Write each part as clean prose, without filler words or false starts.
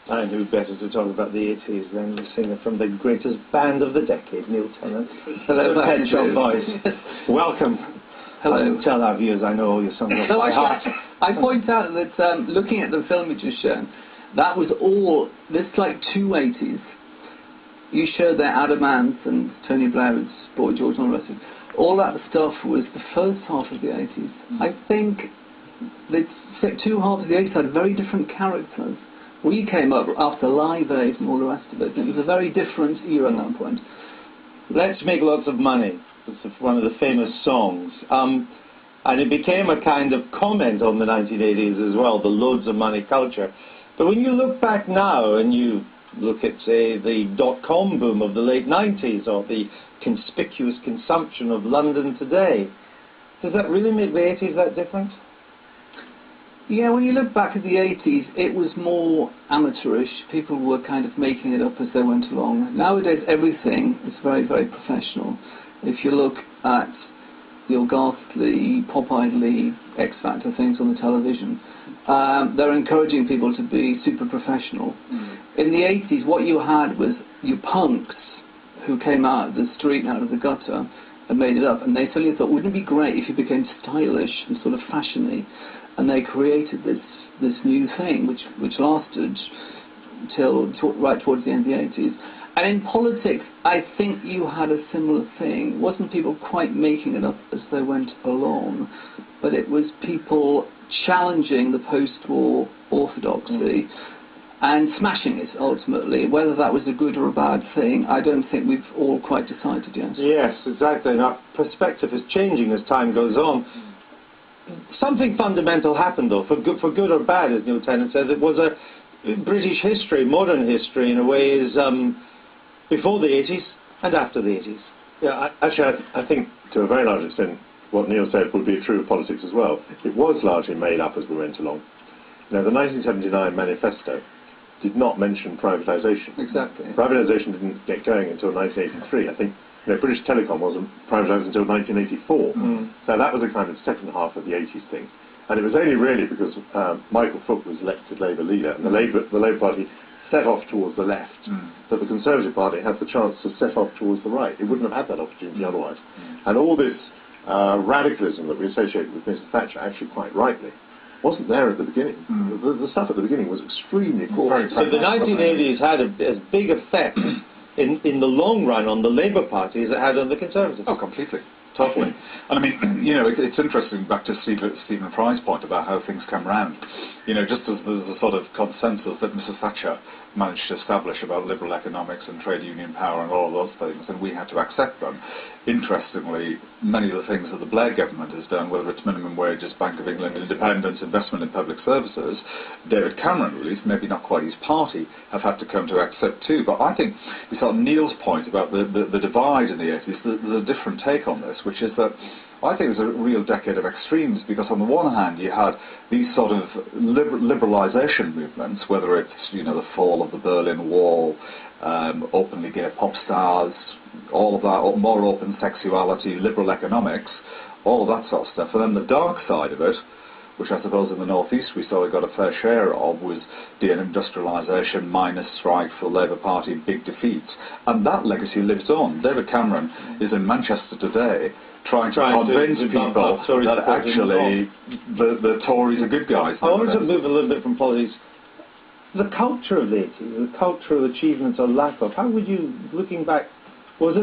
And who better to talk about the 80s than the singer from the greatest band of the decade, Neil Tennant. Hello, Head Shop Boys. Welcome. Hello. Tell our viewers, I know all your songs off by heart. I point out that looking at the film you just shown, that was all, there's like two 80s. You showed there Adam Ant and Tony Blair's Boy George and all the rest of it. All that stuff was the first half of the 80s. I think the two halves of the 80s had very different characters. We came up after Live Aid and all the rest of it. It was a very different era at that point. Let's Make Lots of Money. It's one of the famous songs. And it became a kind of comment on the 1980s as well, the loads of money culture. But when you look back now and you look at, say, the dot-com boom of the late 90s or the conspicuous consumption of London today, does that really make the 80s that different? Yeah, when you look back at the 80s, it was more amateurish. People were kind of making it up as they went along. Nowadays, everything is very, very professional. If you look at your ghastly, pop-idly X Factor things on the television, they're encouraging people to be super professional. In the 80s, what you had was your punks who came out of the street, out of the gutter, and made it up. And they suddenly thought, wouldn't it be great if you became stylish and sort of fashiony? And they created this new thing, which lasted till right towards the end of the 80s. And in politics, I think you had a similar thing. It wasn't people quite making it up as they went along, but it was people challenging the post-war orthodoxy and smashing it, ultimately. Whether that was a good or a bad thing, I don't think we've all quite decided yet. Yes, exactly. And our perspective is changing as time goes on. Something fundamental happened, though, for good or bad, as Neil Tennant says. It was a British history, modern history, in a way, is before the 80s and after the 80s. Yeah, actually, I think to a very large extent what Neil said would be true of politics as well. It was largely made up as we went along. Now, the 1979 manifesto did not mention privatisation. Exactly. Privatisation didn't get going until 1983. I think British Telecom wasn't privatised until 1984. So that was a kind of second half of the 80s thing. And it was only really because Michael Foot was elected Labour leader, and the Labour Party set off towards the left, that the Conservative Party had the chance to set off towards the right. It wouldn't have had that opportunity otherwise. And all this radicalism that we associated with Mrs. Thatcher, actually quite rightly, wasn't there at the beginning. The stuff at the beginning was extremely poor. So the 1980s had as big effect in the long run on the Labour Party as it had on the Conservatives. Oh, completely. Totally. And I mean, it's interesting, back to Stephen Fry's point about how things come round. Just as there's a sort of consensus that Mrs. Thatcher managed to establish about liberal economics and trade union power and all of those things, and we had to accept them. Interestingly, many of the things that the Blair government has done, whether it's minimum wages, Bank of England, independence, investment in public services, David Cameron, at least, maybe not quite his party, have had to come to accept too. But I think, we saw Neil's point about the divide in the 80s, there's a different take on this, which is that I think it was a real decade of extremes, because on the one hand you had these sort of liberalisation movements, whether it's the fall of the Berlin Wall, openly gay pop stars, all of that, more open sexuality, liberal economics, all of that sort of stuff. And then the dark side of it, which I suppose in the northeast we saw we got a fair share of, was deindustrialisation, miners' strike for the Labour Party, big defeats. And that legacy lives on. David Cameron is in Manchester today trying to convince people that actually the Tories are good guys. I wanted to move a little bit from politics. The culture of the 80s, the cultural achievements or lack of, how would you, looking back, was it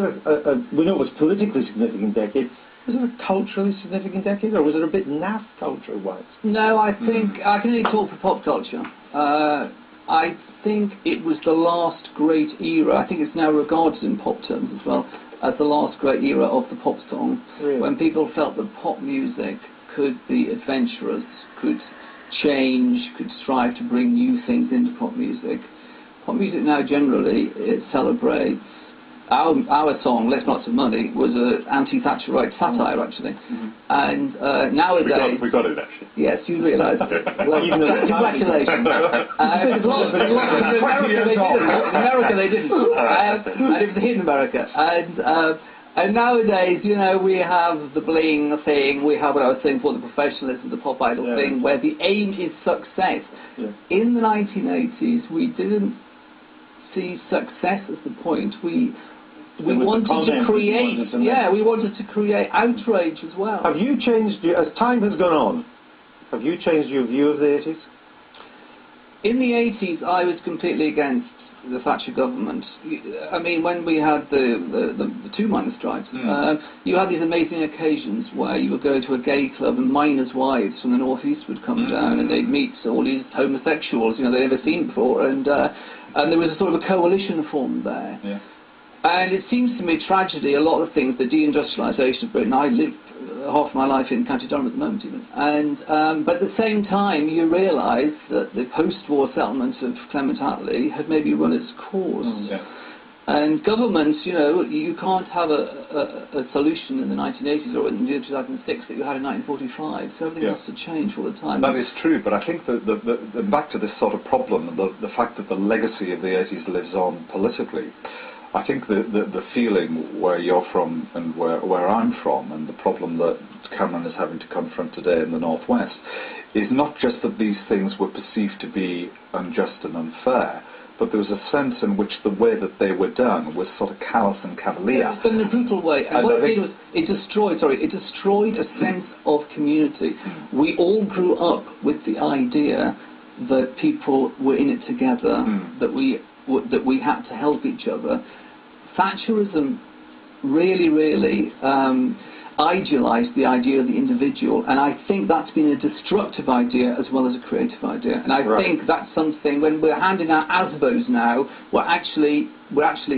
we know it was a politically significant decade, was it a culturally significant decade, or was it a bit naff culture-wise? No, I think, I can only talk for pop culture. I think it was the last great era. I think it's now regarded in pop terms as well as the last great era of the pop song, when people felt that pop music could be adventurous, could change, could strive to bring new things into pop music. Pop music now generally, it celebrates. Our song, Let's Lots of Money, was an anti-Thatcherite satire, actually. And nowadays... We got it, actually. Yes, you realise. Well, congratulations. In America, they didn't. And it was a hit in America. And And nowadays, you know, we have the bling thing, we have what I was saying for the professionalism, the pop idol thing, where the aim is success. Yeah. In the 1980s, we didn't see success as the point. We wanted to create, we wanted to create outrage as well. Have you changed, as time has gone on, have you changed your view of the 80s? In the 80s, I was completely against the Thatcher government. I mean, when we had the two miners' strikes, you had these amazing occasions where you would go to a gay club and miners' wives from the northeast would come down and they'd meet all these homosexuals, you know, they'd never seen before, and there was a sort of a coalition formed there. Yeah. And it seems to me tragedy, a lot of things, the deindustrialisation of Britain. I lived half my life in County Durham at the moment even. And, but at the same time, you realise that the post-war settlement of Clement Attlee had maybe run its course. And governments, you know, you can't have a solution in the 1980s or in 2006 that you had in 1945. So everything has to change all the time. That is true, but I think that back to this sort of problem, the fact that the legacy of the 80s lives on politically, I think the feeling where you're from and where I'm from, and the problem that Cameron is having to confront today in the Northwest, is not just that these things were perceived to be unjust and unfair, but there was a sense in which the way that they were done was sort of callous and cavalier. But in a brutal way. And what it did was, it destroyed a sense of community. We all grew up with the idea that people were in it together, that we had to help each other. Thatcherism really idealised the idea of the individual, and I think that's been a destructive idea as well as a creative idea. And I think that's something, when we're handing out ASBOs now, we're actually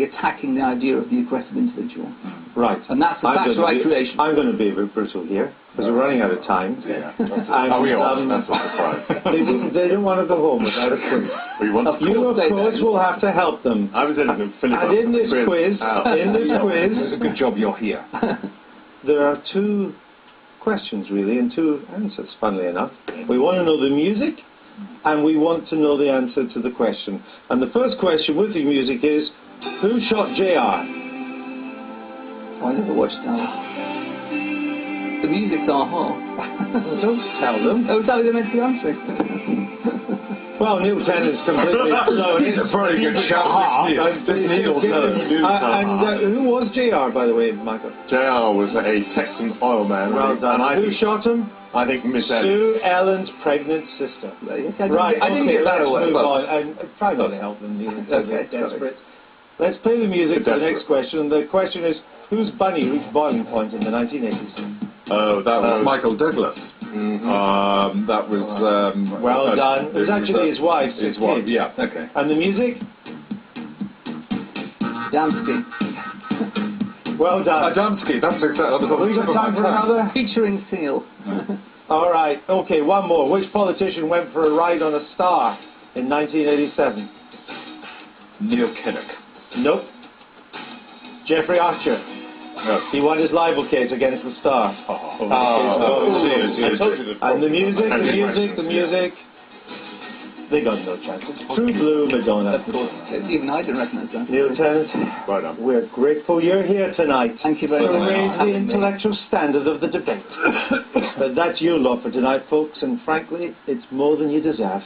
attacking the idea of the aggressive individual. Right. And that's the Thatcherite creation. I'm going to be a bit brutal here, because we're running out of time. Yeah. And, we are. That's not surprising. they don't want to go home without a quiz. You, of course, will have to help them. I was in in this quiz, it's a good job you're here. There are two questions, really, and two answers, funnily enough. We want to know the music, and we want to know the answer to the question. And the first question with the music is, who shot JR? I never watched that. The music's aha. Well, don't tell them. Oh, is that what they're meant to be answering? Well, Neil Tennant's completely... no, he's a very good shot. Neil Tennant. And who was JR, by the way, Michael? JR was a Texan oil man. Well done. Who shot him? I think Miss Sue Ellen's pregnant sister. Right, I didn't get that away. And try not to help them, Neil. They're desperate. Let's play the music for the next question. The question is, whose bunny reached boiling point in the 1980s? Oh, that was Michael Douglas. That was... well done. It was actually his wife. His wife, yeah, okay. And the music? Damsky. Well done. Damsky, that's exactly... Have we got time for another? Featuring Seal. All right, okay, one more. Which politician went for a ride on a star in 1987? Neil Kinnock. Nope. Jeffrey Archer. No. He won his libel case against the Star. And the music. They got no chances. True Blue Madonna. Of course. Even I didn't recognise that. Neil Tennant, right on. We're grateful you're here tonight. Thank you very much. To raise the intellectual standard of the debate. But that's your lot for tonight, folks, and frankly, it's more than you deserve.